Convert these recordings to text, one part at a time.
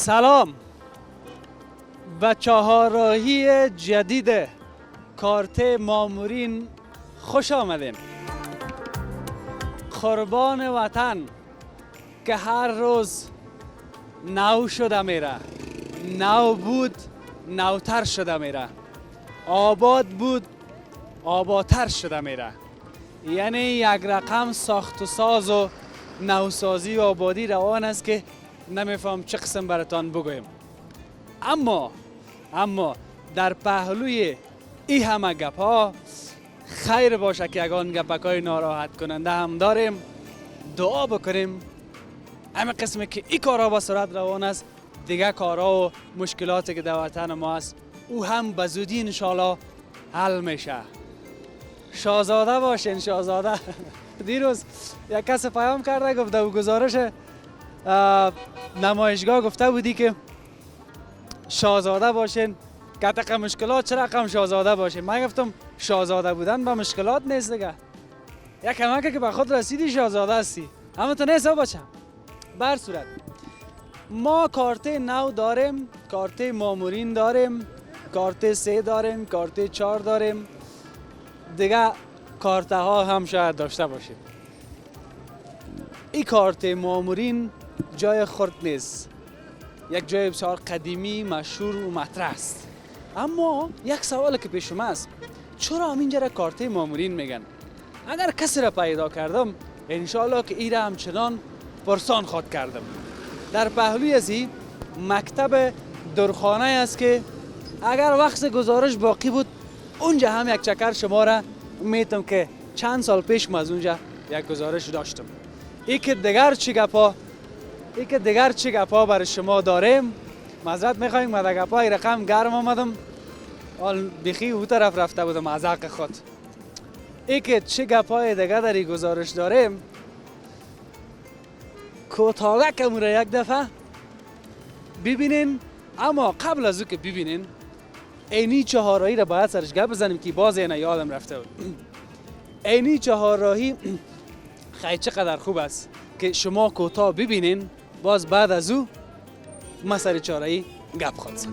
سلام و چهارراهی جدید کارت مامورین خوش آمدین. قربان وطن که هر روز نو شده میره، نو بود نوتر شده میره، آباد بود آبادتر شده میره. یعنی یک رقم ساخت و ساز و نوسازی و آبادی روان است که نمیفهم چه قسم براتان بگویم. اما در پهلوی این همه گپ ها خیر باشه که یگان گپک های ناراحت کننده هم داریم. دعا بکنیم همه قسمی که این کارها با سرعت روان است، دیگه کارها و مشکلاتی که در وطن ما است او هم به زودی انشالله حل میشه. شاهزاده باشین شاهزاده. دیروز یک کس پیام کرده گفته و گزارش نمایشگاه گفته بودی که شاهزاده باشین، که تقه مشکلات چه رقم شاهزاده باشین. من گفتم شاهزاده بودن با مشکلات نیست دیگه، یک کمکه که به خود رسیدی شاهزاده هستی، اما تو نیست بچه. بر صورت ما کارت نو داریم، کارت مامورین داریم، کارت 3 داریم، کارت 4 داریم، دیگه کارت ها هم شاید داشته باشیم. این کارت مامورین جای خرد نیست، یک جای بسیار قدیمی مشهور و مطرح است. اما یک سوال که پیش شما است، چرا همینجا را کارت مامورین میگن؟ اگر کسی را پیدا کردم انشالله که این را همچنان پرسان خواد کردم. در پهلوی از این مکتب درخانه است که اگر وقت گزارش باقی بود اونجا هم یک چکر شما را میتم که چند سال پیش از اونجا یک گزارش داشتم. ای که دیگر چی گپا برای شما داریم. معذرت میخوایم من در گپای رقم گرم آمدم، حال بیخی او طرف رفته بودم از حق خود. ای که چه گپای دیگر در این گزارش داریم کوتاهه کمون را یک دفعه ببینین. اما قبل از او که ببینین اینی چهارراهی را باید سرش گپ بزنیم که باز اینه یادم رفته بود. اینی چهارراهی خیلی چقدر خوب است که شما کوتاه ببینین، باز بعد از او ما سر چهارراهی گپ خواهد زد.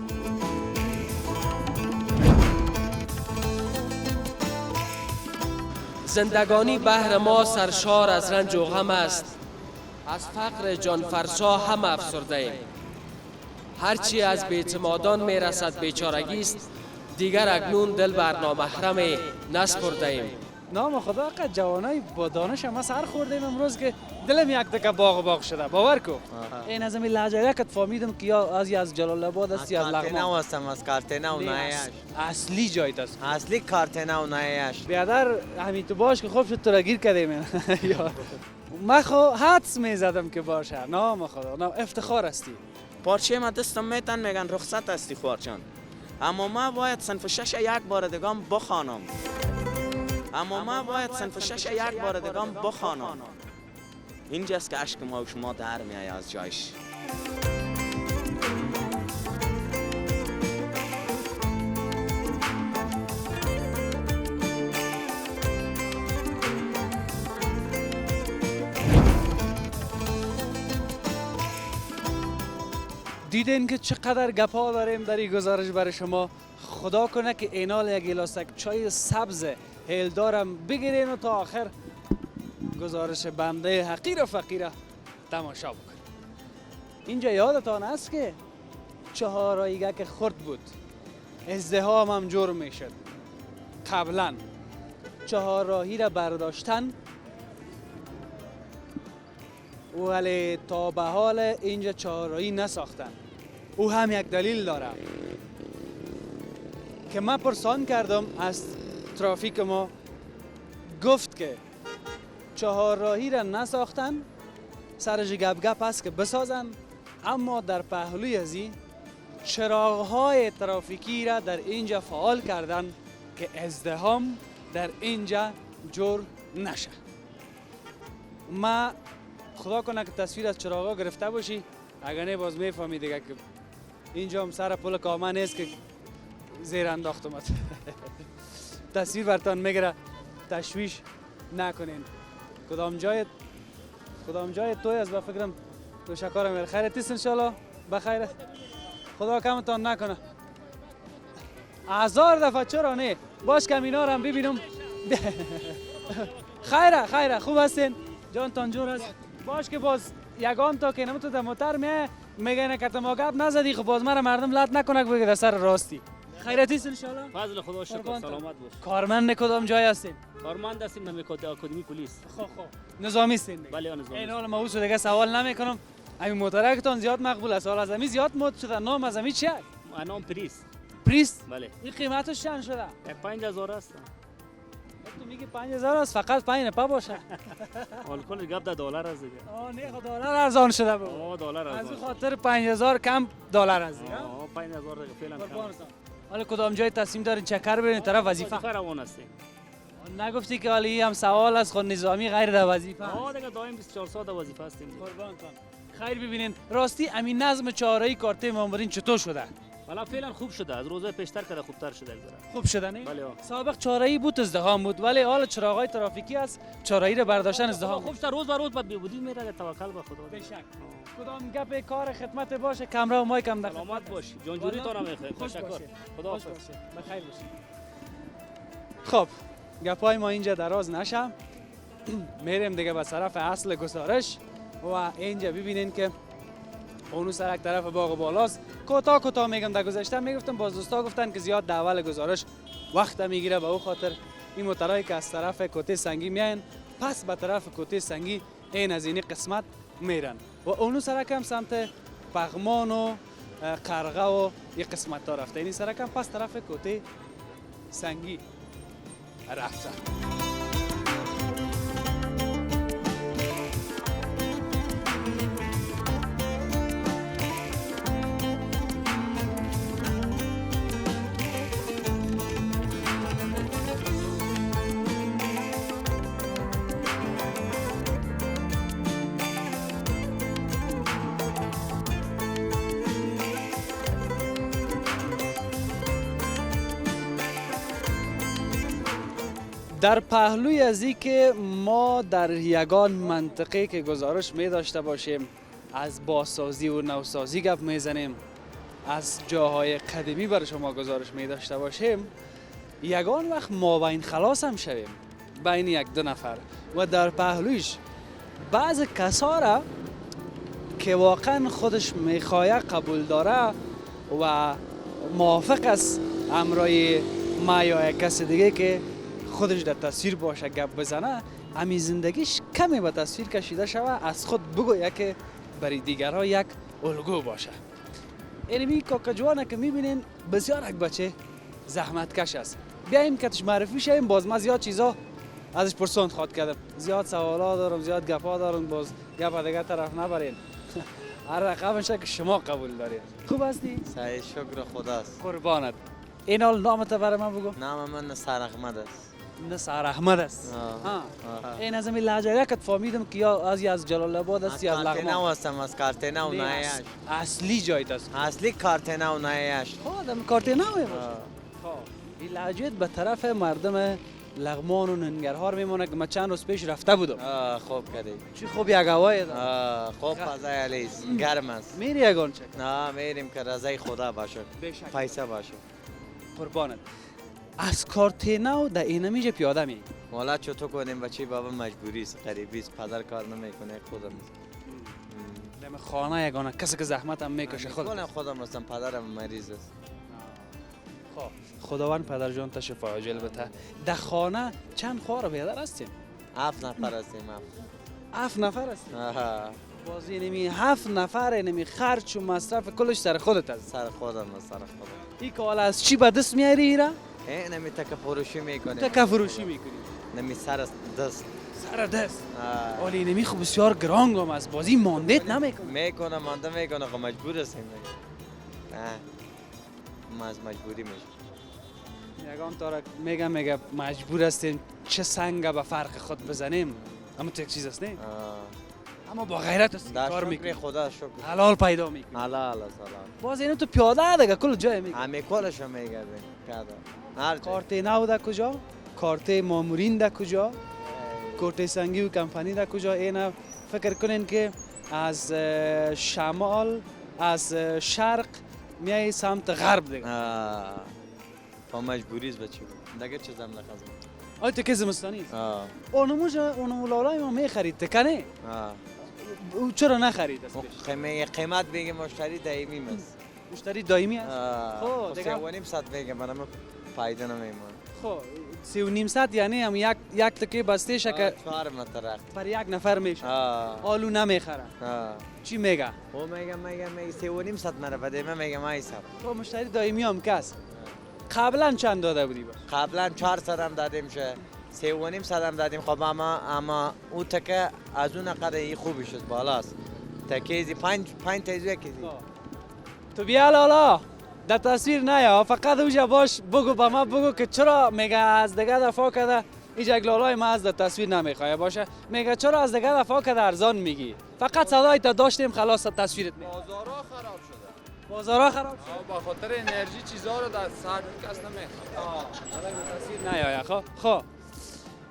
زندگانی بهر ما سرشار از رنج و غم است، از فقر جان فرسا هم افسرده ایم. هرچی از بی‌اعتمادان میرسد بیچارگی است، دیگر اکنون دل بر نامحرم نسپرده ایم. نام خدا که جوانای با دانش ما سر خوردیم امروز که دلم یک دکه باغ شده. باور کو این از این لهجه که فهمیدم که یا از جلال آباد است یا از لغمان. از کارتنا و نایش اصلی جایت است، اصلی کارتنا و نایش. بیادر همین تو باش که خوب شد تو را گیر کردیم. من خو حدس میزدم که باشه. نام خدا نام افتخار استی. پارچه ما دستم میتن میگن رخصت استی خوارچان، اما ما باید صنف 6 یک بار دگام بخوانم. اینجاست که اشک ما و شما در میای از جایش. دیدین که چقدر گپا داریم در این گزارش برای شما. خدا کنه که اینال یک گلاسک چای سبز هیلدارم بگیرین و تا آخر گزارش بنده حقیر و فقیر تماشا بکن. اینجا یادتان است که چهارراهیگه که خرد بود، ازدحام هم جور میشد. قبلا چهارراهی را برداشتن ولی تا به حال اینجا چهارراهی نساختن. او هم یک دلیل داره که من پرسان کردم از ترافیک ما، گفت که چهارراهی را نساختن، سرش گپ است که بسازن، اما در پهلوی از این چراغ‌های ترافیکی را در اینجا فعال کردن که ازدحام در اینجا جور نشه. ما خدا کنه که تصویر از چراغ‌ها گرفته باشی، اگر نه باز میفهمی دیگه که اینجا هم سر پل کامه نیست که زیر انداختم. تصویر برتان میگیره، تشویش نکنین. کدام جای توی از با فکرم تو شکارم خیرتیست انشالله. بخیر است. خدا کمتان نکنه. 1000 دفعه چرا نه؟ باش کم اینا رو هم ببینم. خیره خوب هستین؟ جانتان جور است. باش که باز یگان تا که نمتو در موتر میگه نکرد ما گپ نزدی، خب باز مرا مردم لط نکنه بگه در سر راستی. خیرتی است ان شاء الله. فضل خدا شکر، سلامت باش. کارمند کدام جای هستین؟ کارمند هستیم نمی اکادمی پلیس. خب نظامی هستین؟ بله نظامی. این حال ما اوسو دیگه سوال نمیکنم. همین موترکتان زیاد مقبول است. حالا از همین زیاد مد شده. نام از همین چی است؟ نام پریس. پریس؟ بله. این قیمتش چند شده؟ 5000 است. تو میگی 5000 است، فقط 5 نفر باشه. الکل گپ در دلار است دیگه. نه خب دلار ارزان شده بود. دلار از ارزان. این خاطر 5000 کم دلار است. 5000 دیگه فعلا کم. حالا کدام جای تصمیم دارین چکر برین طرف وظیفه؟ روان هستیم. نگفتی که حالی هم سوال است خود نظامی غیر در وظیفه؟ دیگه دائم 24 ساعت در وظیفه هستیم. قربانتان. خیر ببینین راستی امین نظم چهاره‌ای کارت مامورین چطور شده؟ والا فعلا خوب شده، از روزهای پیشتر کرده خوبتر شده گذره. خوب شده نه؟ بله. سابق چهاره‌ای بود ازدحام بود ولی حالا چراغای ترافیکی است چهاره‌ای رو برداشتن ازدحام. خوب شده، روز به روز بعد بودی میره، توکل به خدا. به شک. کدام گپ کار خدمت باشه کامرا و مایک هم در سلامت باشی. جانجوری تو نمیخواد. تشکر. خدا حافظ. بخیر باشی. خب گپای ما اینجا دراز نشه. میریم دیگه به طرف اصل گزارش و اینجا ببینین که اونو سرک طرف باغ بالاست. کوتاه میگم در گذشته میگفتم باز دوستا گفتن که زیاد در اول گزارش وقت میگیره به او خاطر این موترایی که از طرف کوته سنگی میاین پس به طرف کوته سنگی این از این قسمت میرن و اونو سرک هم سمت پغمان و قرغه و این قسمت ها رفته. این سرک هم پس طرف کوته سنگی رفته. در پهلوی از این که ما در یگان منطقه که گزارش می داشته باشیم از بازسازی و نوسازی گپ میزنیم، از جاهای قدیمی برای شما گزارش می داشته باشیم، یگان وقت مابین خلاص هم شویم بین یک دو نفر و در پهلویش بعض کسا را که واقعا خودش میخواه قبول داره و موافق است امرای ما یا یک کس دیگه که خودش در تصویر باشه گپ بزنه، همین زندگیش کمی به تصویر کشیده شوه، از خود بگویه که برای دیگرها یک الگو باشه. اینمی کاکا جوانه که میبینین بسیار یک بچه زحمت کش است. بیاییم کتش معرفی شویم. باز من زیاد چیزا ازش پرسوند خواد کردم، زیاد سوالا دارم، زیاد گپا دارم، باز گپ دیگه طرف نبرین. هر رقمش که شما قبول دارید. خوب هستی؟ سعی شکر خداست. قربانت. این حال نامت برای من بگو. نام من نصر احمد است. نصر احمد است. این از همین لهجه که فهمیدم که یا از جلال آباد است یا از لغمان. کارتنو هستم، از کارتنو نایش. اصلی جایت است. اصلی کارتنو نایش. آدم کارتنو باشه. این لهجه به طرف مردم لغمان و ننگرهار میمونه که من چند روز پیش رفته بودم. خوب کردی. چی خوب یک هوای داره. خوب فضای علیست. گرم است. میری یگان چک؟ نه میریم که رضای خدا باشه. پیسه باشه. قربانت. از کارتنو در اینمیجه پیاده می. والا چطور کنیم بچه بابا مجبوری است، غریبی است، پدر کار نمیکنه، خودم دم خانه یگانه کسی که زحمت هم میکشه خودم هستم، پدرم مریض است. خداوند پدر جان تا شفا عاجل بده. در خانه چند خواهر و برادر هستین؟ 7 نفر هستیم. 7 نفر هستین؟ باز اینمی 7 نفر اینمی خرچ و مصرف کلش سر خودت است. سر خودم است، سر خودم. این کال از چی به دست میاری ایرا؟ نمی تک فروشی میکنیم. تک فروشی میکنی؟ نمی سر دست. سر دست؟ ولی اینمی خب بسیار گرانگ هم است، بازی ماندیت نمیکنه؟ میکنه مانده میکنه، خب مجبور هستیم. نه ما از مجبوری میشیم. یگان طور میگم مجبور هستیم چه سنگ به فرق خود بزنیم، اما تو یک چیز است نه؟ اما با غیرت است کار میکنی. خدا شکر. حلال پیدا میکنی. حلال است. باز اینو تو پیاده دیگه کل جای میکنی. همه کلشو میگردیم. کارت نو در کجا؟ کارت مامورین در کجا؟ کارت سنگی و کمپانی در کجا؟ اینا فکر کنین که از شمال از شرق میای سمت غرب دیگه. با مجبوری است بچه دیگه چه زم نخواست. آیا تو که زمستانی است؟ اونمو لالای ما میخرید تکنه؟ او چرا نخرید؟ قیمت بگه مشتری دائمی است. مشتری دائمی است؟ خب دیگه 3.5 بگه منم فایده نمیمونه. خب 3.5 یعنی هم یک تکه بسته شکر 4 متر پر یک نفر میشه. آلو نمیخره. چی میگه؟ او میگه 3.5 مره بده من میگم ای سر. تو مشتری دائمی هم کس. قبلا چند داده بودی باش؟ قبلا 400 هم دادیم شه 3.5 هم دادیم. خب اما او تکه از اون قدر خوبی شد بالاست. تکیزی 5 تیزی کیزی. تو بیا لالا در تصویر نیا فقط اوجا باش بگو با ما بگو که چرا میگه از دیگه دفعه کده اینجا یک لالای ما از در تصویر نمیخواه باشه میگه چرا از دیگه دفعه کده ارزان میگی فقط صدای تا داشتیم خلاص تصویرت میگه بازارها خراب شده. بازارها خراب شده با خاطر انرژی چیزا رو در سر کس نمیخواد. تصویر نیا خب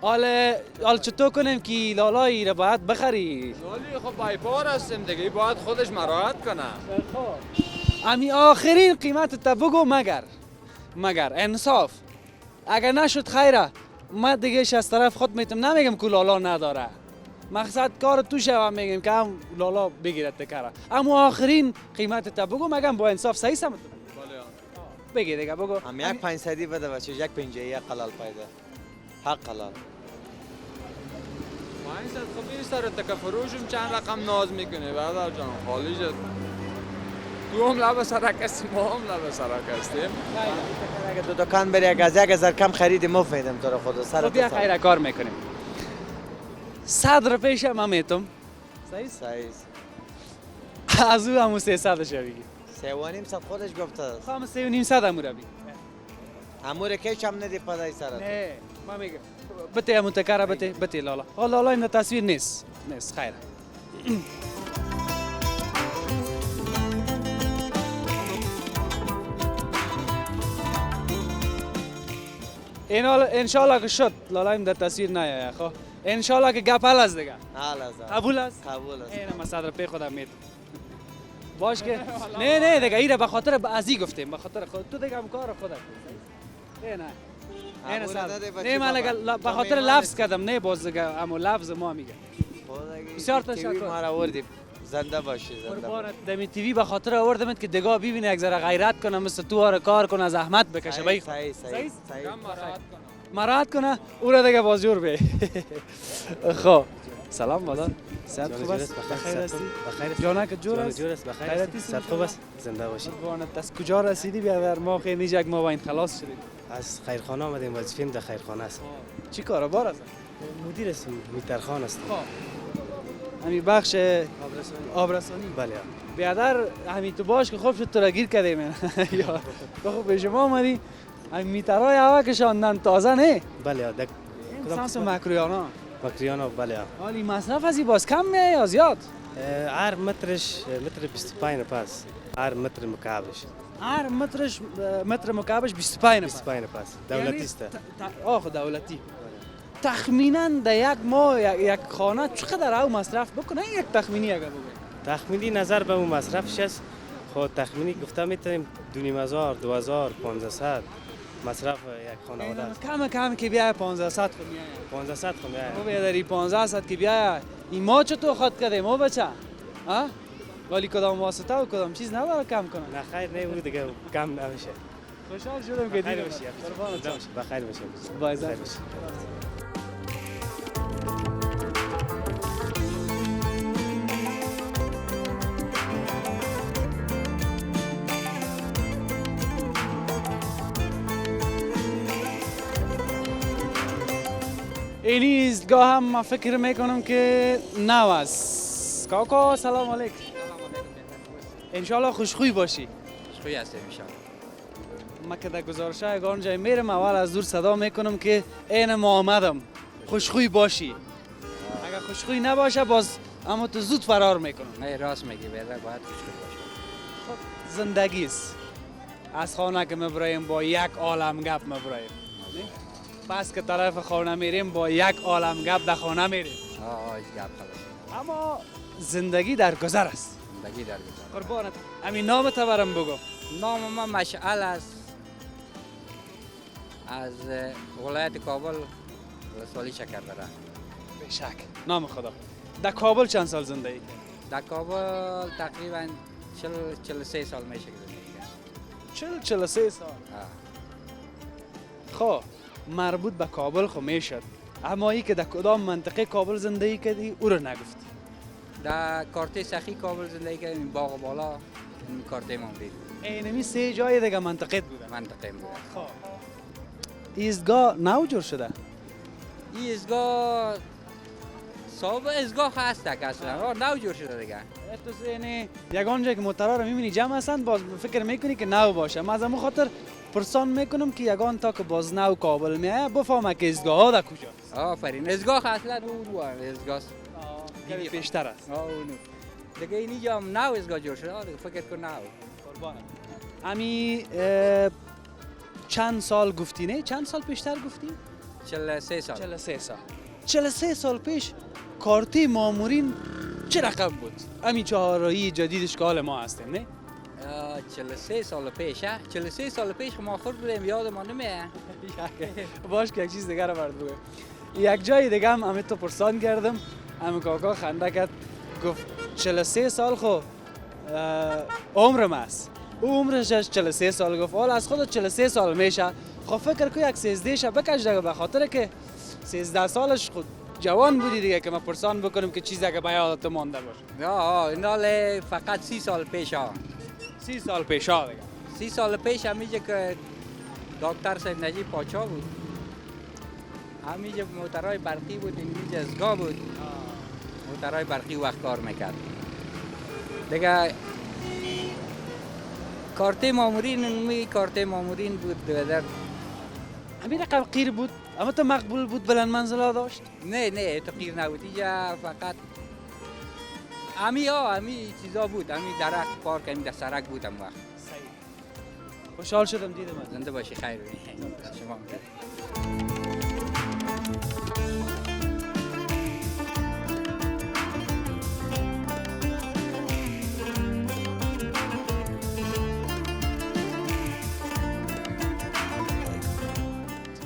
حال چطور کنیم که لالایی رو باید بخری ولی خب بایپار هستیم دیگه باید خودش مراحت کنه. امی آخرین قیمت تا بگو مگر انصاف اگر نشد خیره ما دیگه از طرف خود میتونم نمیگم که لالا نداره مقصد کار تو شوه میگیم که هم لالا بگیرد تکره اما آخرین قیمت تا بگو مگم با انصاف صحیح سمت بگی دیگه بگو هم یک 500 بده بچه یک 50 یک حلال پیدا حق حلال. ما این خب این سر تک فروشم چند رقم ناز میکنه برادر جان خالی شد. تو هم لب سرک هستیم ما هم لب سرک هستیم. اگه تو دکان بری اگه از 1000 کم خرید مفیدم تو رو خدا سر بیا خیره کار میکنیم 100 روپیش هم میتم صحیح از او همون 300 شو بگی 3.5 خودش گفته است. خواهم 3.5 همو رو بگی امور کیش هم ندی پدای سرت. نه ما میگم بته همون تکره بته لالا لالا این تصویر نیست خیره این انشالله که شد لالا این در تصویر نیاید خب انشالله که گپ حل است دیگه قبول است این ما 100 روپیه خودم میدم باش که نه دیگه ایره به خاطر ازی گفتیم به خاطر خود تو دیگه هم کار خودت نه من به خاطر لفظ کردم نه باز دیگه اما لفظ ما میگه بسیار تشکر ما را آوردی زنده باشی قربانت دمی تیوی به خاطر آوردمت که دیگه ببینه یک ذره غیرت کنه مثل تو آره کار کنه زحمت بکشه بای صحیح مراحت کنه او را دیگه باز جور به خب سلام مادر صحت خوب است بخیر هستی بخیر جانک جور است بخیر هستی صحت خوب است زنده باشی قربانت از کجا رسیدی بیادر ما خیلی یک ما با این خلاص شدیم از خیرخانه آمدیم وظیفه‌ام در خیرخانه است چی کار بار است مدیر هستم میترخان است همین بخش آبرسانی بله بیادر همین تو باش که خوب شد تو را گیر کردیم یا تو خوب به شما آمدی همین میترهای هوا که شاندن تازه نه بله سانس مکرویانا بله حالی مصرف ازی باز کم میه یا زیاد هر مترش متر 25 پاس هر متر مکعبش هر متر مکعبش 25 پاس دولتی است آخه دولتی تخمینا در یک ماه یک خانه چقدر او مصرف بکنه یک تخمینی اگر بگویم تخمینی نظر به اون مصرفش است خود تخمینی گفته میتونیم 2500 2500 مصرف یک خانواده است کم که بیای 1500 خود میای 1500 خود میای او بیادری 1500 که بیای این ما چطور خود کردیم او بچه ها ولی کدام واسطه و کدام چیز نداره کم کنه نه خیر نه او دیگه کم نمیشه خوشحال شدم که دیدم بخیر باشی با عزت باشی این ایستگاه هم من فکر میکنم که نو است کاکا سلام علیکم انشالله خوشخوی باشی خوشخوی هستیم انشالله ما که در گزارشه یگان جای میرم اول از دور صدا میکنم که این ما آمدم خوشخوی باشی اگر خوشخوی نباشه باز اما تو زود فرار میکنم نه راست میگی باید خوشخوی باشه خب زندگی است از خانه که مبرایم با یک عالم گپ مبرایم پس که طرف خانه میریم با یک عالم گپ در خانه میریم گپ خلاص اما زندگی در گذر است زندگی در گذر قربانت همین نام تا برام بگو. نام ما مشعل است. از ولایت کابل ولسوالی شکردره. بشک. نام خدا. در کابل چند سال زندگی کردی؟ در کابل تقریبا 43 سال میشه که زندگی کردم. 43 سال. خب مربوط به کابل خو میشد، اما ای که در کدام منطقه کابل زندگی کردی او رو نگفتی. در کارته سخی کابل زندگی کردیم، باغ بالا، این کارته ما بود. اینمی سه جای دیگه منطقه بودن. منطقه بود. خب ایستگاه نو جور شده. این ایستگاه صاحب ایستگاه هست که اصلا نو جور شده دیگه. تو یعنی یگان جایی که موترها رو میبینی جمع هستند، باز فکر میکنی که نو باشه. من از همون خاطر پرسان میکنم که یگان تا که باز نو کابل میایه بفهمه که ایستگاه ها در کجاست. آفرین. ایستگاه اصلا اون ایستگاه کمی پیشتر است. اونو دیگه اینجا هم نو ایستگاه جور شده دیگه، فکر کن نو. قربانم. امی چند سال گفتی نه؟ چند سال پیشتر گفتی؟ 43 سال. 43 سال. 43 سال پیش کارتی مامورین چه رقم بود؟ امی چهارراهی جدیدش که حال ما هستیم نه؟ 43 سال پیش 43 سال پیش ما خود بودیم، یاد ما نمیه. باش که یک چیز دیگر رو برد بگم. یک جای دیگه هم امی تو پرسان کردم، امی کاکا خنده کرد گفت 43 سال خو عمرم است. او عمرش 43 سال گفت حالا از خود 43 سال میشه. خب فکر کو یک 13 شه بکش دیگه، به خاطر که 13 سالش خود جوان بودی دیگه که ما پرسان بکنیم که چیزی که به یادت مانده باشه. اینا فقط 30 سال پیش 30 سال پیش دیگه. 30 سال پیش همیشه که دکتر سید نجیب پاچا بود، همیشه موترهای برقی بود، اینجا ازگاه بود. موترهای برقی وقت کار میکرد دیگه. کارته مامورین بود در همین رقم قیر بود، اما تو مقبول بود بلند منزلا داشت؟ نه تو قیر نبود، اینجا فقط همی چیزا بود، همی درخت پارک همی در سرک بود هم وقت. خوشحال شدم دیدم. زنده باشی، خیر شما.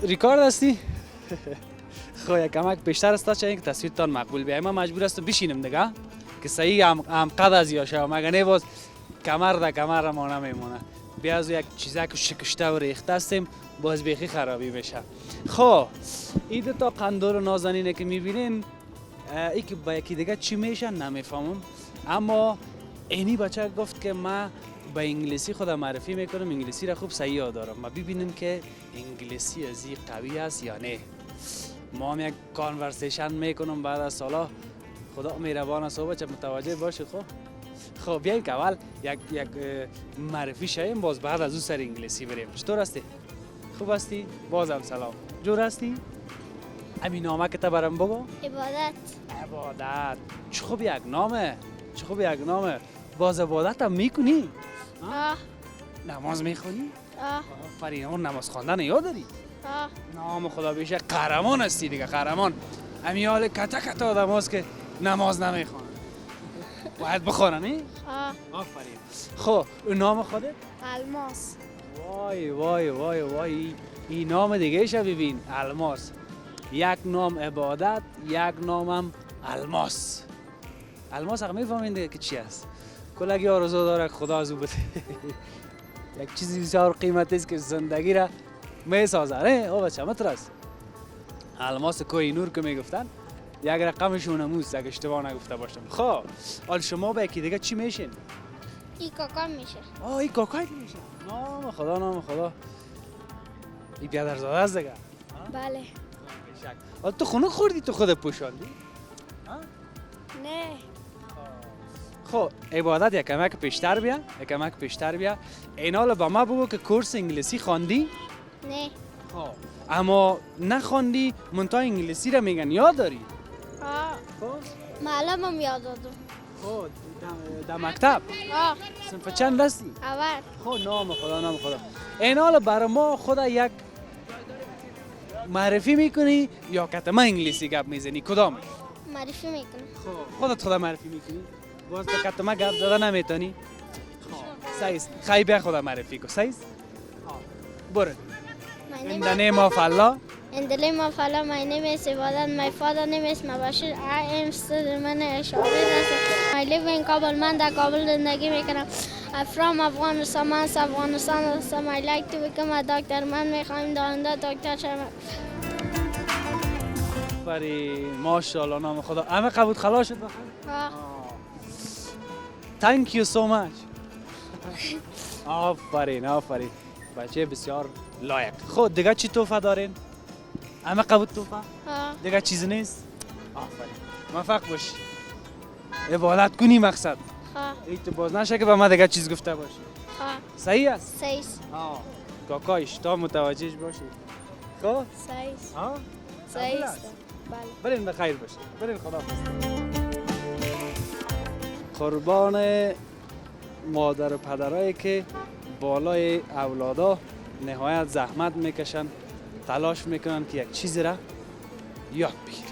ریکارد هستی؟ خب یک کمک بیشتر است تا که تصویرتان مقبول بیاید. من مجبور هستم بشینم دیگه که صحیح هم قد از یا شو، مگه نه باز کمر در کمر ما نمیمونه. بیا از یک چیزا که شکشته و ریخته هستیم باز بیخی خرابی میشه. خب این دو تا قندور و نازنینه که میبینین ای که با یکی دیگه چی میشن نمیفهمم، اما اینی بچه گفت که من با انگلیسی خودم معرفی میکنم، انگلیسی را خوب صحیح یاد دارم. ما ببینیم که انگلیسی از این قوی است یا نه. ما هم یک کانورسیشن میکنم بعد از سالا. خدا مهربان است بچه متوجه باشه. خب بیایم که اول یک معرفی شویم، باز بعد از او سر انگلیسی بریم. چطور هستی؟ خوب هستی؟ بازم سلام. جور هستی؟ همین نامه که تا برام بگو. عبادت. چه خوب یک نامه. باز عبادت هم میکنی؟ نماز میخونی؟ آفرین. اون نماز خواندن یاد داری؟ نام خدا بیشه قهرمان هستی دیگه، قهرمان. امی حال کتا آدم هست که نماز نمیخوانن. باید بخوانن. آفرین. خب نام خودت؟ الماس. وای این نام دیگه ایشه ببین. الماس. یک نام عبادت، یک نامم الماس. الماس هم میفهمین دیگه که چی است. کلگی آرزو داره خدا از او بده. یک چیزی بسیار قیمتی است که زندگی را میسازه. نه او بچه مترس. الماس کوه نور که میگفتن یک رقمشون هموست اگه اشتباه نگفته باشم. خب حال شما با یکی دیگه چی میشین؟ ای کاکا میشه. ای کاکایت میشه. نام خدا. ای بیادرزاده است دیگه. بله. حال تو خونک خوردی تو خود پوشاندی؟ نه. خب عبادت یک کمک پیشتر بیا. اینال با ما بگو که کورس انگلیسی خواندی؟ نه. خب اما نخواندی منتها انگلیسی را میگن یاد داری؟ خب معلمم یاد دادم. خب در مکتب؟ صنف چند هستی؟ اول. خب نام خدا. اینال برای ما خدا یک معرفی میکنی یا کتما انگلیسی گپ میزنی؟ کدام؟ معرفی میکنم. خب خودت خدا معرفی میکنی؟ باز تو کتما گپ زدن نمیتونی؟ سایز خیلی بیا خدا معرفی کو سایز برو My in name the name of Allah In the name of Allah, my name is Ibadat. My father name is Mabashir. I am student I live in Kabul. من در کابل زندگی میکنم. I'm from Afghanistan. من از افغانستان هستم. I like to become a doctor. من میخوایم داننده دکتر شوم. بری ماشاءالله نام خدا همه قبول خلاص شد بخیر Thank you so much آفرین بچه بسیار لایق خود دیگه چی توفه دارین؟ همه قبول توفه؟ دیگه چیز نیست؟ آفرین موفق باشی عبادت کنی مقصد ای تو باز نشه که به ما دیگه چیز گفته باشی صحیح است؟ صحیح کاکایش تا متوجهش باشی خب؟ صحیح است بله برین بخیر باشید برین خدا قربان مادر و پدرایی که بالای اولادا نهایت زحمت میکشن تلاش میکنن که یک چیزی را یاد بگیرن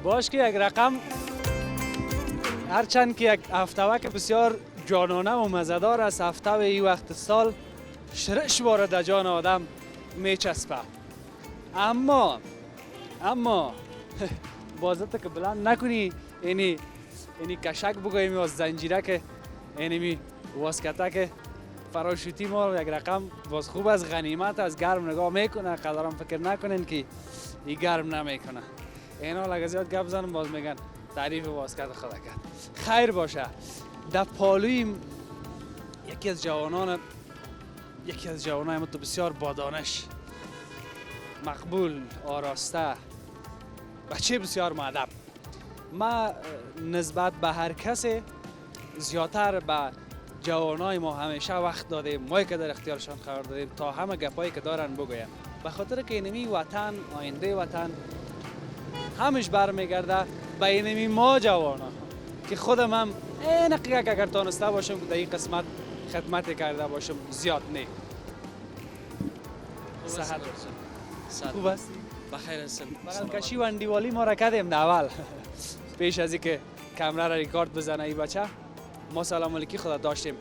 باش که یک رقم هرچند که یک هفته که بسیار جانانه و مزدار است هفته و این وقت سال شرش باره در جان آدم میچسبه اما بازت که بلند نکنی اینی کشک بگوییم از زنجیره که اینی واسکته که فراشوتی ما یک رقم باز خوب از غنیمت از گرم نگاه میکنه قدرم فکر نکنین که این گرم نمیکنه اینا لگه زیاد گپ بزنم باز میگن تعریف واسکت خدا کرد خیر باشه در پالوی یکی از جوانان ما تو بسیار بادانش مقبول آراسته بچه بسیار مؤدب ما نسبت به هر کسی زیادتر به جوانای ما همیشه وقت دادیم ما که در اختیارشان قرار دادیم تا همه گپایی که دارن بگوین به خاطر که اینمی وطن آینده وطن همش برمیگرده به اینمی ما جوانا که خودم هم این اگر تانسته باشم که در این قسمت خدمت کرده باشم زیاد نه صحت خوب است بخیر هستم بغل کشی و اندیوالی ما را کردیم در اول پیش از اینکه کامera را ریکارد بزنه این بچه ما سلام علیکی خدا داشتیم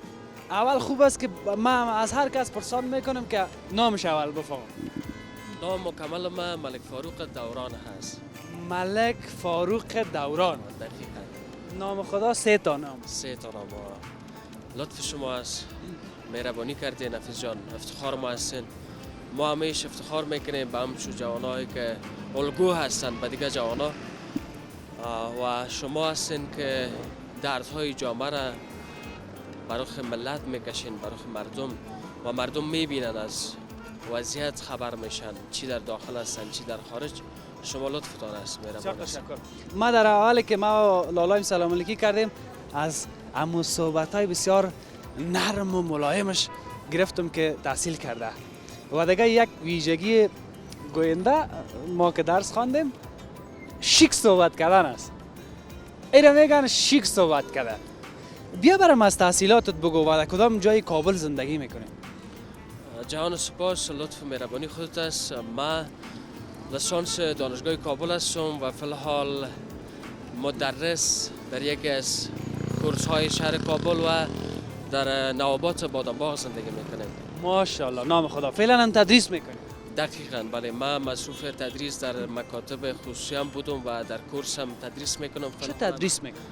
اول خوب است که من از هر کس پرسان میکنم که نامش اول بفهم نام مکمل ما ملک فاروق دوران هست ملک فاروق دوران دقیقا نام خدا سه تا نام لطف شما است مهربانی کردین نفیس جان افتخار ما هستین ما همیشه افتخار میکنیم به همچون جوانایی که الگو هستن به دیگه جوانا و شما هستین که دردهای جامعه را برای ملت میکشین برای مردم و مردم میبینن از وضعیت خبر میشن چی در داخل هستن چی در خارج شما لطفتان است مهربان است ما در حالی که ما لالایم سلام علیکی کردیم از امو صحبت‌های بسیار نرم و ملایمش گرفتم که تحصیل کرده و دیگه یک ویژگی گوینده ما که درس خواندیم شیک صحبت کردن است اینا میگن شیک صحبت کردن بیا برام از تحصیلاتت بگو و در کدام جای کابل زندگی میکنی جهان سپاس لطف مهربانی خودت است ما لیسانس دانشگاه کابل هستم و فی الحال مدرس در یکی از کورس های شهر کابل و در نوابات بادامباغ زندگی میکنم ماشاءالله نام خدا فعلا هم تدریس میکنی دقیقاً بله من مصروف تدریس در مکاتب خصوصی هم بودم و در کورس هم تدریس میکنم چه تدریس میکنی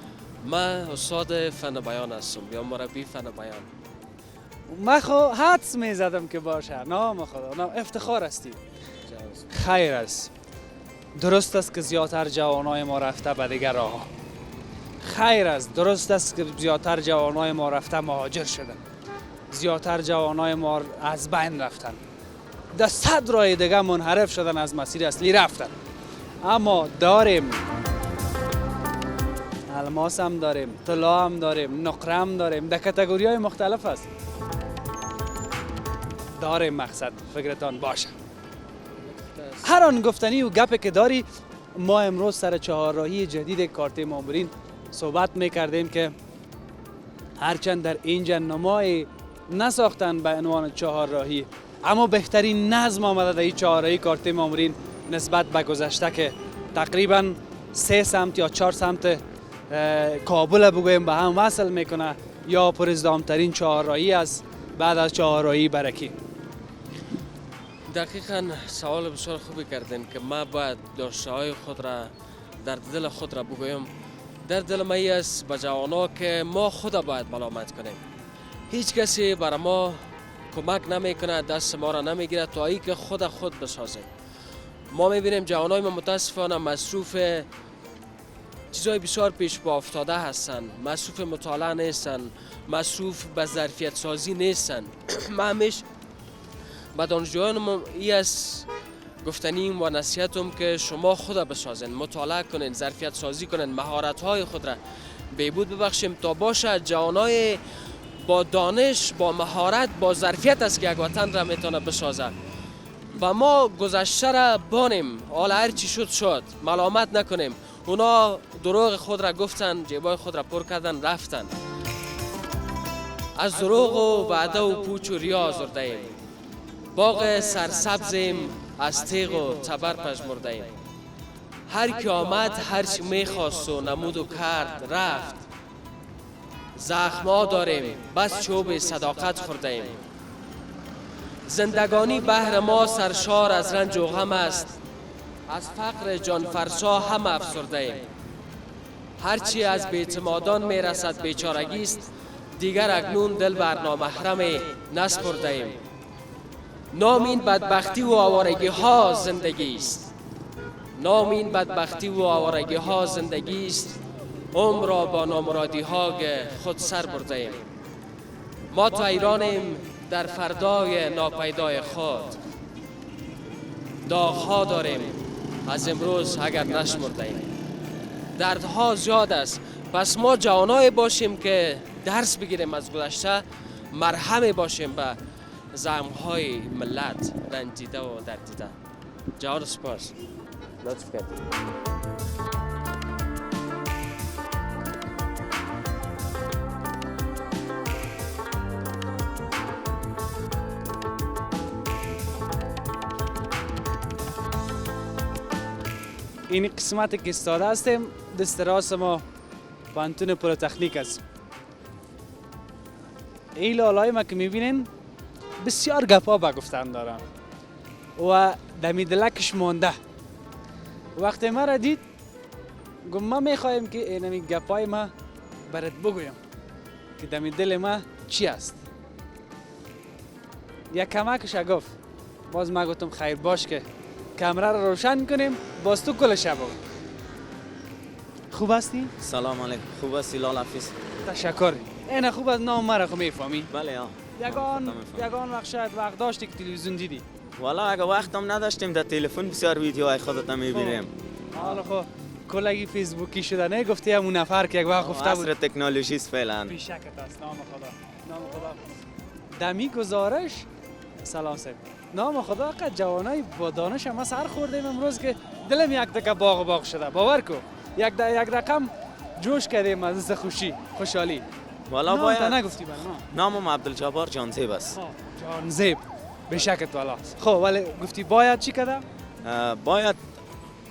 من استاد فن بیان هستم یا مربی فن بیان من خو حدس میزدم که باشه نام خدا نام افتخار هستی خیر است درست است که زیادتر جوانای ما رفته به دیگر راه خیر است درست است که زیادتر جوانای ما رفته مهاجر شدن زیادتر جوانای ما از بین رفتن در 100 راه دیگه منحرف شدن از مسیر اصلی رفتن اما داریم الماس هم داریم طلا هم داریم نقره هم داریم در کاتگوری های مختلف است داریم مقصد فکرتان باشه هر آن گفتنی و گپی که داری ما امروز سر چهارراهی جدید کارت مامورین صحبت میکردیم که هرچند در اینجا نمای نساختن به عنوان چهارراهی، اما بهترین نظم آمده در این چهارراهی کارت مامورین نسبت به گذشته که تقریبا 3 سمت یا 4 سمت کابل بگویم به هم وصل میکنه یا پرازدحام‌ترین چهارراهی است بعد از چهارراهی برکی. دقیقاً سوال بسیار خوبی کردین که ما باید داشته‌های خود را در دل خود را بگویم. در دل ما است به جوانا که ما خود باید ملامت کنیم. هیچ کسی برای ما کمک نمیکنه، دست ما را نمیگیره تا ای که خود بسازیم. ما میبینیم جوانای ما متاسفانه مصروف چیزای بسیار پیش با افتاده هستن، مصروف مطالعه نیستن، مصروف به ظرفیت سازی نیستن. ما همیشه به دانشجویانم ای از گفتنیم و نصیحتم که شما خود بسازین، مطالعه کنین، ظرفیت سازی کنین، مهارت های خود را بهبود ببخشیم تا باشه جوانای با دانش، با مهارت، با ظرفیت است که یک وطن را میتونه بسازه. و ما گذشته را بانیم، حالا هر چی شد ملامت نکنیم. اونا دروغ خود را گفتن، جیبای خود را پر کردن، رفتن. از دروغ و وعده و پوچ و ریا آزرده ایم. باغ سرسبزیم، از تیغ و تبر پژمرده ایم. هر کی آمد هر چی میخواست و نمود و کرد رفت. زخما داریم، بس چوب صداقت خورده ایم. زندگانی بهر ما سرشار از رنج و غم است. از فقر جانفرسا هم افسرده ایم. هرچی از بی‌اعتمادان میرسد بیچارگی است. دیگر اکنون دل بر نامحرم نسپرده ایم. نام این بدبختی و آوارگی ها زندگی است. نام این بدبختی و آوارگی ها زندگی است. عمر را با نامرادی ها خود سر برده ایم. ما تو ایرانیم در فردای ناپیدای خود. داغ‌ها داریم از امروز اگر نشمرده ایم. دردها زیاد است، پس ما جوانای باشیم که درس بگیریم از گذشته، مرهم باشیم به زخم‌های ملت رنجیده و دردیده. جوان سپاس. لطف کردید. این قسمت که استاده هستیم دست راست ما پانتون پلیتکنیک است. این لالای ما که میبینین بسیار گپا با گفتن دارن و دمی دلکش مانده. وقتی ما را دید گفت ما میخوایم که اینمی گپای ما برات بگویم که دمی دل ما چی است. یک کمکش گفت. باز ما گفتم خیر باش که کامرا رو روشن کنیم باز تو کل شب. خوب هستی؟ سلام علیکم. خوب هستی لال حافظ؟ تشکر. این خوب از نام مرا خو میفهمی؟ بله ها. یگان وقت شاید وقت داشتی که تلویزیون دیدی؟ والا اگه وقتم نداشتیم در تلفن بسیار ویدیوهای خودت میبینیم. حالا خو کلگی فیسبوکی شده نه گفتی همون نفر که یک وقت گفته بود عصر تکنولوژی است فعلا. بیشکت است. نام خدا. دمی گزارش سلام سید. نام خدا که جوانای با دانش ما سر خوردیم امروز که دلم یک دکه باغ شده. باور کو یک رقم جوش کردیم از خوشحالی. والا باید نگفتی برام. نامم عبدالجبار جانزیب است. جانزیب بشکت والا. خب ولی گفتی باید چی کردم؟ باید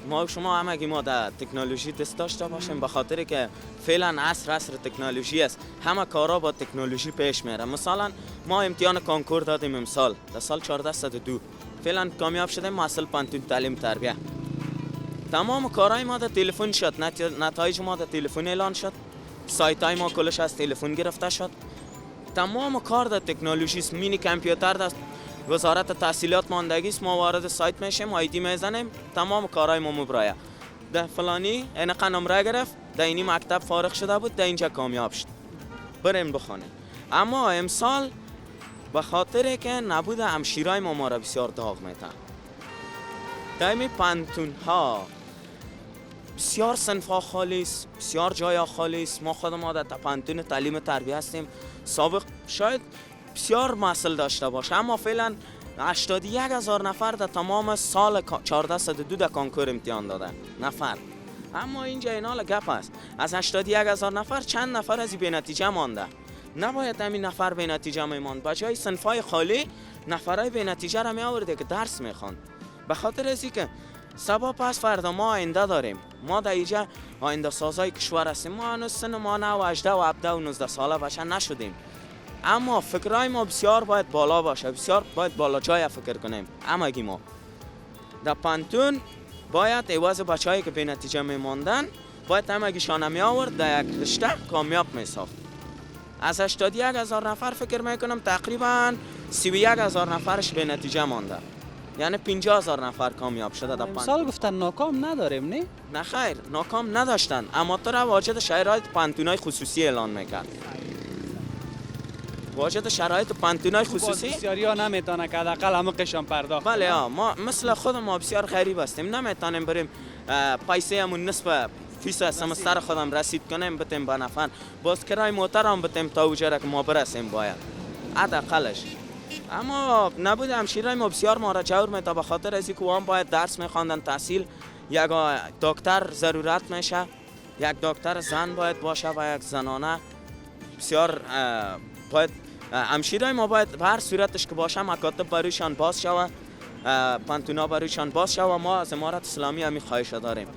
ما شما همگی ما در تکنولوژی دست داشته باشیم به خاطر که فعلا عصر تکنولوژی است. همه کارا با تکنولوژی پیش میره. مثلا ما امتحان کنکور دادیم امسال در سال 1402 فعلا کامیاب شدیم محصل پانتون تعلیم تربیه. تمام کارهای ما در تلفن شد، نتایج ما در تلفن اعلان شد، سایت های ما کلش از تلفن گرفته شد. تمام کار در تکنولوژی است. مینی کامپیوتر در وزارت تحصیلات ماندگی است. ما وارد سایت میشیم، آیدی میزنیم، تمام کارهای ما مبرایه. در فلانی اینقدر نمره گرفت، در اینی مکتب فارغ شده بود، در اینجا کامیاب شد. بریم بخونیم. اما امسال به خاطر که نبود همشیرای ما را بسیار داغ میتن. دائمی پانتون ها بسیار صنف ها خالی است، بسیار جای ها خالی است. ما خود ما در پانتون تعلیم تربیه هستیم. سابق شاید بسیار محصل داشته باشه اما فعلا 81,000 نفر در تمام سال 1402 در کنکور امتحان دادن نفر. اما اینجا اینال گپ است. از 81,000 نفر چند نفر از بی نتیجه مانده. نباید همین نفر به نتیجه میماند. بچهای صنفای خالی نفرای به نتیجه را می آورده که درس میخوان. به خاطر ازی که سبا پس فردا ما آینده داریم. ما در اینجا آینده سازای کشور هستیم. ما هنوز سن ما 9 و 18 و 17 و 19 ساله بچه نشدیم. اما فکرای ما بسیار باید بالا باشه، بسیار باید بالا جای فکر کنیم. همگی ما در پانتون باید عوض بچه‌هایی که به نتیجه میماندن باید همگیشان می آورد در یک رشته کامیاب می ساخت. از 81,000 نفر فکر میکنم تقریبا 31,000 نفرش به نتیجه مانده، یعنی 50,000 نفر کامیاب شده در پانتون. امسال گفتن ناکام نداریم نه؟ نه خیر، ناکام نداشتن، اما تو را واجد شرایط پانتونای خصوصی اعلان میکرد. واجد شرایط پانتونای خصوصی بسیاری ها نمیتونه که حداقل عمقشان پرداخت. بله ما مثل خود ما بسیار غریب هستیم، نمیتونیم بریم پیسه همون نصف فیصد سمستر خودم رسید کنیم بتیم به نفر، باز کرای موتر هم بتیم تا اوجه که ما برسیم باید حداقلش. اما نبود همشیرای ما بسیار ما را جور میتا به خاطر از اینکه هم باید درس میخواندن، تحصیل، یک دکتر ضرورت میشه، یک دکتر زن باید باشه و یک زنانه بسیار باید همشیرای ما باید به هر صورتش که باشه مکاتب برویشان باز شوه، پانتونا برویشان باز شوه. ما از امارت اسلامی همی خواهش داریم.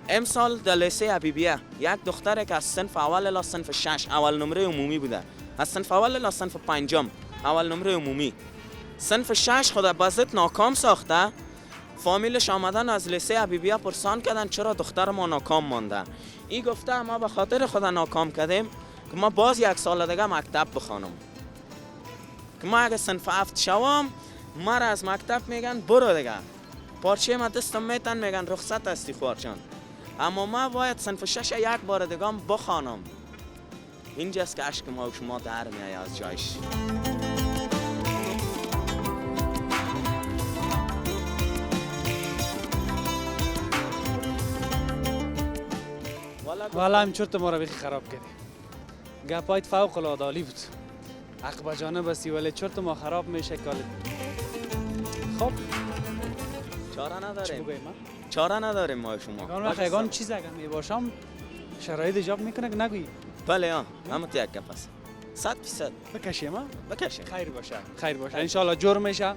امسال در لیسه حبیبیه یک دختره که از صنف اول الی صنف 6 اول نمره عمومی بوده، از صنف اول الی صنف 5 اول نمره عمومی، صنف 6 خود بازت ناکام ساخته. فامیلش آمدن از لیسه حبیبیه پرسان کردن چرا دختر ما ناکام مانده. این گفته ما به خاطر خود ناکام کردیم که ما باز یک سال دیگه مکتب بخوانم، که ما اگه صنف 7 شوم مرا از مکتب میگن برو دیگه، پارچه ما دستم میتن میگن رخصت هستی خوارچان، اما ما باید صنف 6 یک بار دیگه بخوانم. اینجاست که اشک ما و شما در میای از جایش. والا هم چرت ما را بیخی خراب کردی. گپایت فوق العاده عالی بود. حق به جانب هستی ولی چرت ما خراب میشه کالت. خب چاره چی نداریم، بگویم؟ چاره نداریم ما و شما. اون وقت یگان چیز اگر می باشم شرایط ایجاب میکنه که نگویی. بله همه تو یک گپ است. 100% بکشیم ها؟ بکشیم. خیر باشه. خیر باشه. ان شاء الله جور میشه.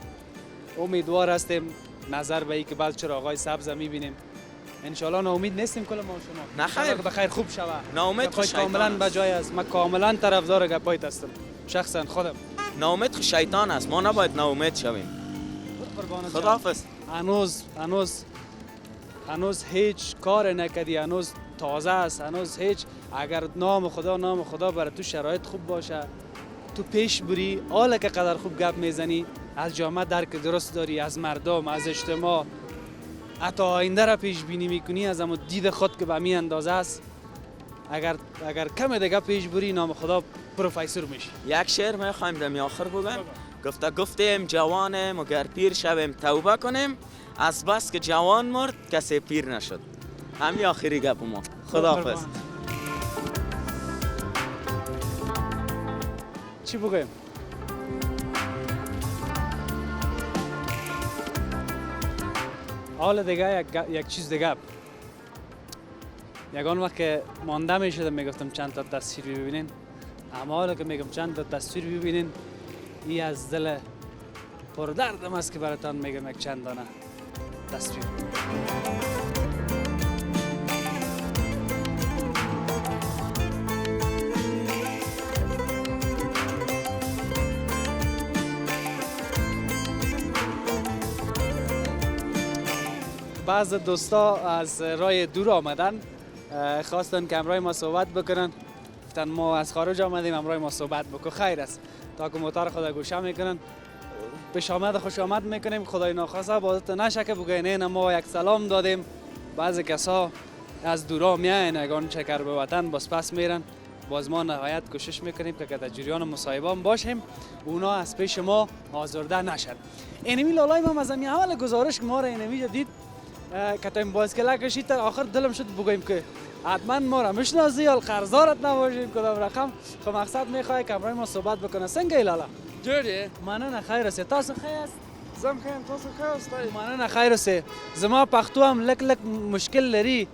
امیدوار هستیم نظر به این که بعد چراغای سبز میبینیم. ان شاء الله ناامید نیستیم کل ما و شما. نه خیر. بخیر خوب شوه. ناامید گپای شیطان کاملا است. بجای است. من کاملا طرفدار گپایت هستم. شخصا خودم. ناامید شیطان است، ما نباید ناامید شویم. خداحافظ. هنوز هیچ کار نکردی، هنوز تازه است، هنوز هیچ. اگر نام خدا برای تو شرایط خوب باشه، تو پیش بری، حالا که قدر خوب گپ میزنی، از جامعه درک درست داری، از مردم، از اجتماع، حتی آینده را پیش بینی میکنی از همون دید خود که به می اندازه است. اگر کم دیگه پیش بری، نام خدا پروفسور میشی. یک شعر میخوایم دمی آخر بگم. گفتیم جوانیم و گر پیر شویم توبه کنیم، از بس که جوان مرد کسی پیر نشد. همین آخری گپ ما. خداحافظ. چی بگویم؟ حالا دیگه یک چیز دیگه. یگان وقت که مانده میشدم میگفتم چند تا تصویر ببینین، اما حالا که میگم چند تا تصویر ببینین، این از دل پردردم است که براتان میگم یک چند دانه تصویر. بعض دوستا از راه دور آمدن، خواستن که همراه ما صحبت بکنن. گفتن ما از خارج آمدیم، همراه ما صحبت بکن. خیر است تا که موتور خدا گوشه میکنن، پیش آمد خوش آمد میکنیم. خدای ناخواسته بازت نشه که بگوین نه ما یک سلام دادیم. بعضی کسا از دورا میاین، اگان چکر به وطن باز پس میرن. باز ما نهایت کوشش میکنیم که در جریان مصاحبه باشیم، اونا از پیش ما آزرده نشن. اینمی لالای ما از همین اول گزارش که ما را اینمی دید که تا این بایسکل کشید تا آخر دلم شد بگویم که حتما ما را میشناسی یا قرضدارت نباشیم کدام رقم. خب مقصد میخوای که همراه ما صحبت بکنه. سنگه لالا جوری مننه خیر است. تاسو خیر است؟ زم خیم تاسو خیر است. مننه خیر است. زما پښتو هم لک مشکل لري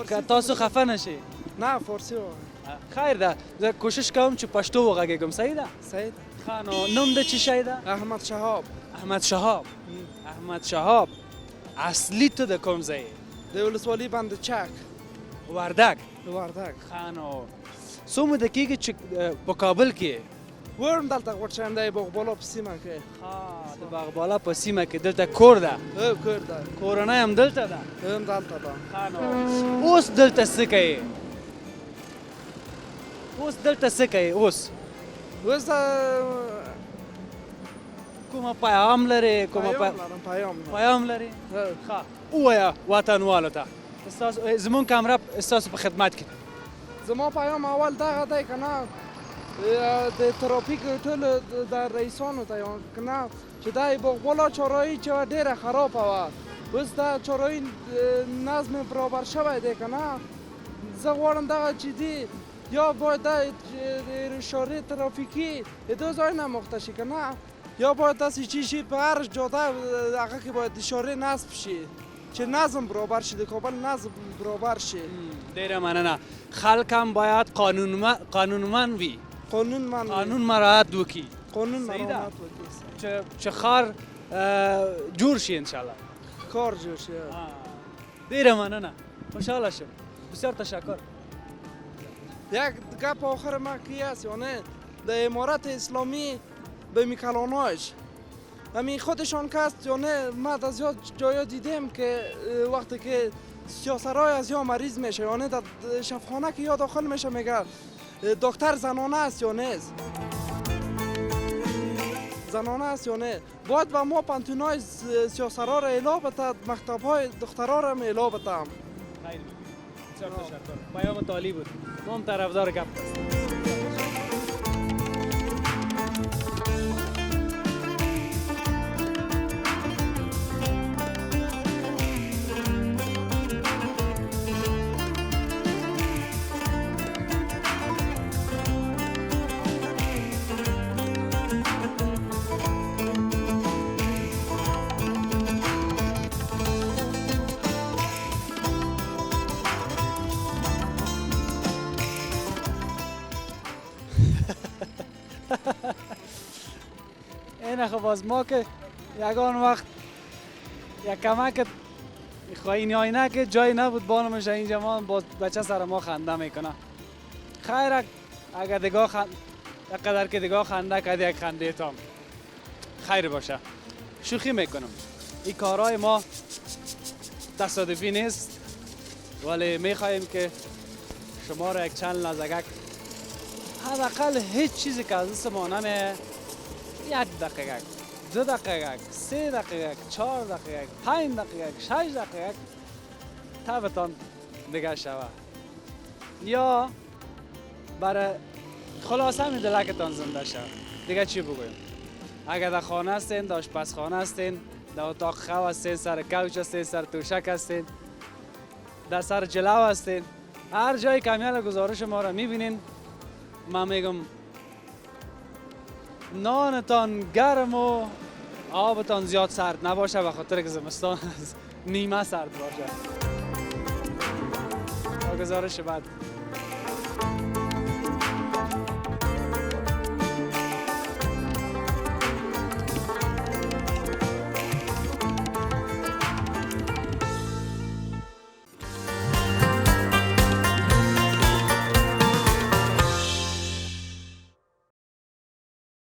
که تاسو خفه نشي. نه فارسی و خیر ده زه کوشش کوم چې پښتو وغږیږم صحیح ده صحیح ښه نو نوم د چی شی ده احمد شهاب احمد شهاب احمد شهاب اصلی ته د کوم ځای د ولسوالۍ بند چک وردک د وردک ښه نو څو موده کېږي چې په کابل کې ورم دلته غوټ شم دی بغبالا په سیمه کې ها د باغبالا په سیمه کې دلته کور ده او کور ده کورنۍ هم دلته ده هم دلته ده ښه نو اوس دلته څه کوې اوس دلته څه کوې اوس اوس کومه پیغام لرې کومه پیغام لري ښه ووایه وطنوالو ته زمونږ کامره ستاسو په خدمت کې زما پیام اول دغه دی که نه د ترافیک ټولو د رئیسانو ته که نه چې دا بغبالا چهارراهي چې وه ډېره خرابه وه اوس دا چهارراهي نظم برابر شوی دی که نه زه غواړم دغه چې دی یا باید دا اشاره ترافیکی دو ځای نماخته شي که نه یا باید داسې چی شي په هر جاده هغه کې باید اشاره نصب شي چې نظم برابر شي د کابل نظم برابر شي ډیره مننه خلک هم باید قانونمند وي قانون مراعات وکړي قانون صحیح ده؟ مراعات وکړي چې ښار جوړ شي انشاءالله کار جوړ شي ډیره مننه خوشحاله شم بسیار تشکر یک گپ آخر ما کی است یا نه در امارت اسلامی به میکلاناش همین خودشان کست یا نه ما از یاد جایا دیدم که وقتی که سیاسرای از یا مریض میشه یا نه در شفاخانه که یا داخل میشه میگه دکتر زنانه است یا نه زنانه است یا نه باید و ما پانتونای سیاسرا را اعلا بتد مکتب های دخترها را هم اعلا بتم بسیار تشکر پیام تالی بود ما هم طرفدار گپ هستیم این خب از ما که یگان وقت یک کمک این آینه که جایی نبود بانمش اینجا ما باز بچه سر ما خنده میکنه خیر اگر دیگاه قدر که دیگاه خنده کردی یک خنده تام خیر باشه شوخی میکنم این کارهای ما تصادفی نیست ولی میخواهیم که شما را یک چند لحظه حداقل هیچ چیزی که از دست ما نمیه 1 دقیقه 2 دقیقه 3 دقیقه 4 دقیقه 5 دقیقه 6 دقیقه تابتان دیگه شوه یا برای خلاصه می دلکتان زنده شوه دیگه چی بگویم اگر در خانه هستین در آشپزخانه هستین در اتاق خواب هستین سر کوچ هستین سر توشک هستین در سر جلو هستین هر جای کمیل گزارش ما را میبینین من میگم نانتان گرم و آبتان زیاد سرد نباشه به خاطر که زمستان نیمه سرد باشه. تا گزارش بعد